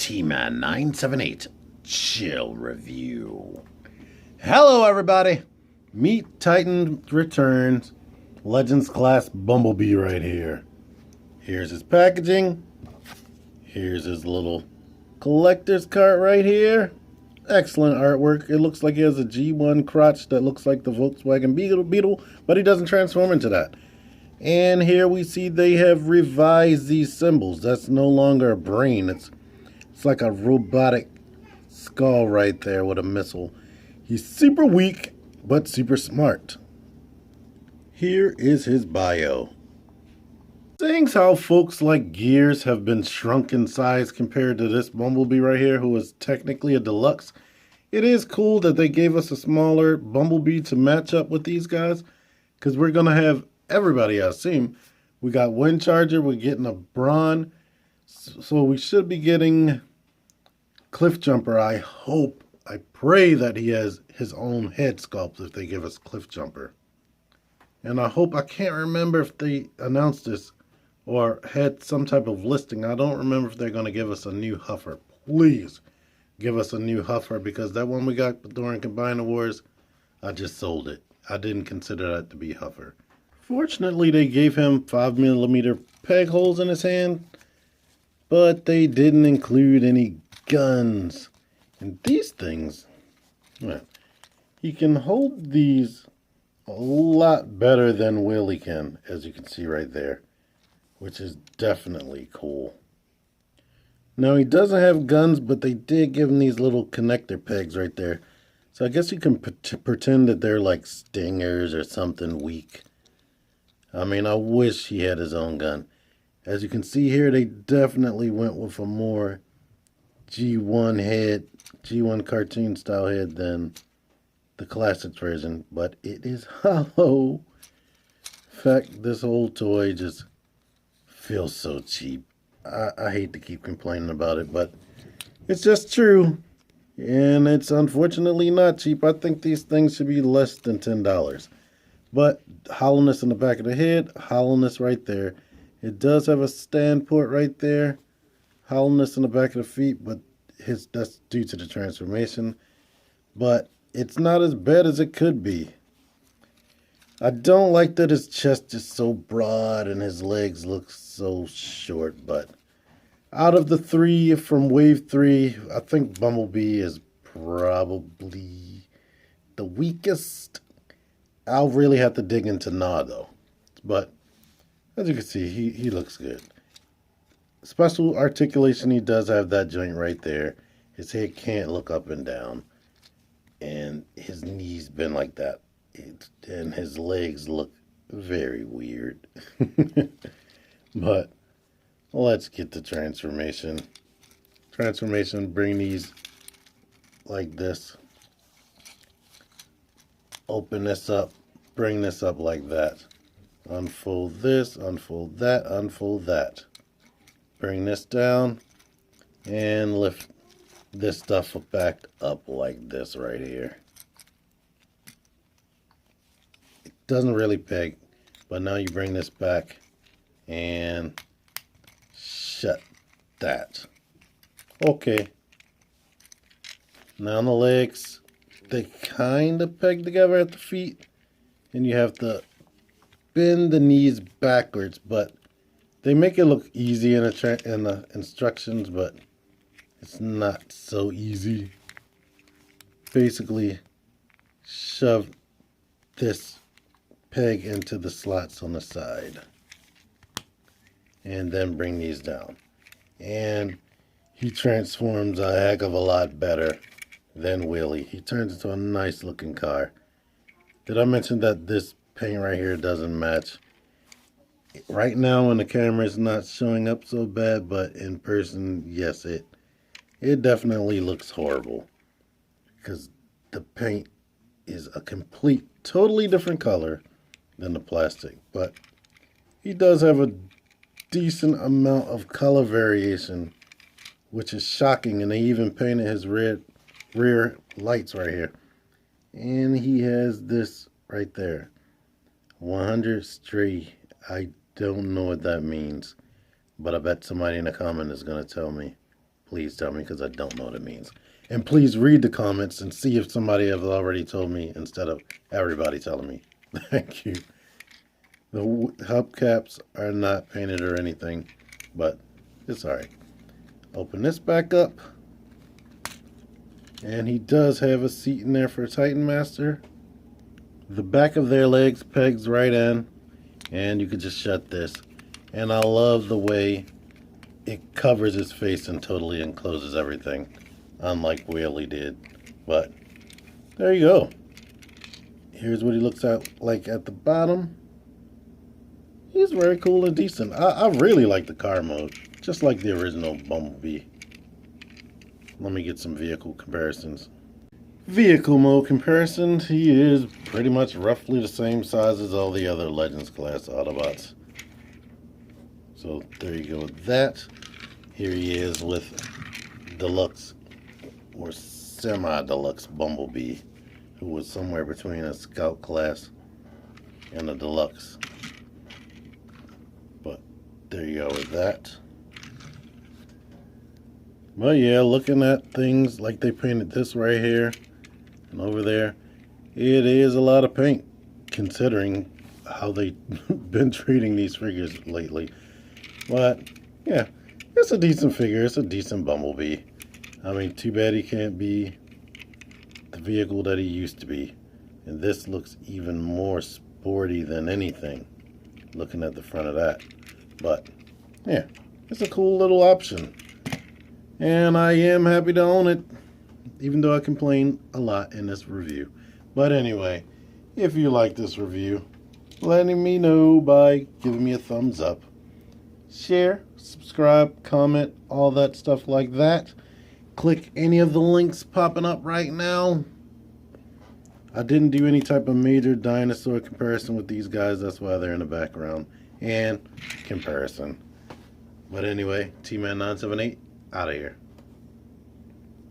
T-Man 978 Chill Review. Hello everybody! Meet Titan returns. Legends class Bumblebee right here. Here's his packaging. Here's his little collector's cart right here. Excellent artwork. It looks like he has a G1 crotch that looks like the Volkswagen Beetle, but he doesn't transform into that. And here we see they have revised these symbols. That's no longer a brain. It's like a robotic skull right there with a missile. He's super weak, but super smart. Here is his bio. Seeing how folks like Gears have been shrunk in size compared to this Bumblebee right here, who is technically a deluxe, it is cool that they gave us a smaller Bumblebee to match up with these guys, because we're going to have everybody, I assume. We got Wind Charger, we're getting a Brawn, so we should be getting Cliff Jumper. I pray that he has his own head sculpt if they give us Cliff Jumper. And I can't remember if they announced this or had some type of listing. I don't remember if they're going to give us a new Huffer. Please give us a new Huffer, because that one we got during Combine Wars, I just sold it. I didn't consider that to be Huffer. Fortunately, they gave him 5mm peg holes in his hand, but they didn't include any guns. And these things, well, he can hold these a lot better than Willie can, as you can see right there, which is definitely cool. Now, he doesn't have guns, but they did give him these little connector pegs right there. So I guess you can pretend that they're like stingers or something weak. I mean, I wish he had his own gun. As you can see here, they definitely went with a more G1 head, G1 cartoon style head than the classics version, but it is hollow. In fact, this whole toy just feels so cheap. I hate to keep complaining about it, but it's just true. And it's unfortunately not cheap. I think these things should be less than $10. But hollowness in the back of the head, hollowness right there. It does have a stand port right there. Hollowness in the back of the feet, but that's due to the transformation. But it's not as bad as it could be. I don't like that his chest is so broad and his legs look so short, but out of the three from Wave 3, I think Bumblebee is probably the weakest. I'll really have to dig into Nah, though. But as you can see, he looks good. Special articulation, he does have that joint right there. His head can't look up and down. And his knees bend like that. And his legs look very weird. But let's get the transformation. Bring these like this. Open this up. Bring this up like that. Unfold this, unfold that, unfold that. Bring this down and lift this stuff back up like this right here. It doesn't really peg, but now you bring this back and shut that. Okay. Now the legs, they kind of peg together at the feet, and you have to bend the knees backwards, but they make it look easy in the instructions, but it's not so easy. Basically, shove this peg into the slots on the side, and then bring these down. And he transforms a heck of a lot better than Willie. He turns into a nice looking car. Did I mention that this paint right here doesn't match? Right now on the camera it's not showing up so bad, but in person, yes, it definitely looks horrible, because the paint is a totally different color than the plastic. But he does have a decent amount of color variation, which is shocking. And they even painted his rear lights right here. And he has this right there, 100 stray. I don't know what that means, but I bet somebody in the comment is going to tell me. please tell me, because I don't know what it means. And please read the comments and see if somebody has already told me instead of everybody telling me. Thank you. The hubcaps are not painted or anything, but it's alright. Open this back up. And he does have a seat in there for a Titan Master. The back of their legs pegs right in. And you could just shut this. And I love the way it covers his face and totally encloses everything. Unlike Whaley did. But there you go. Here's what he looks like at the bottom. He's very cool and decent. I really like the car mode. Just like the original Bumblebee. Let me get some vehicle comparisons. Vehicle mode comparison. He is pretty much roughly the same size as all the other Legends class Autobots. So there you go with that. Here he is with Deluxe or semi-deluxe Bumblebee, who was somewhere between a Scout class and a Deluxe. But there you go with that. But yeah, looking at things like they painted this right here and over there, it is a lot of paint considering how they've been treating these figures lately. But yeah, it's a decent figure. It's a decent Bumblebee. I mean, too bad he can't be the vehicle that he used to be. And this looks even more sporty than anything, looking at the front of that. But yeah, it's a cool little option. And I am happy to own it, even though I complain a lot in this review. But anyway, if you like this review, letting me know by giving me a thumbs up. Share, subscribe, comment, all that stuff like that. Click any of the links popping up right now. I didn't do any type of major dinosaur comparison with these guys. That's why they're in the background. And comparison. But anyway, T-Man 978. Out of here.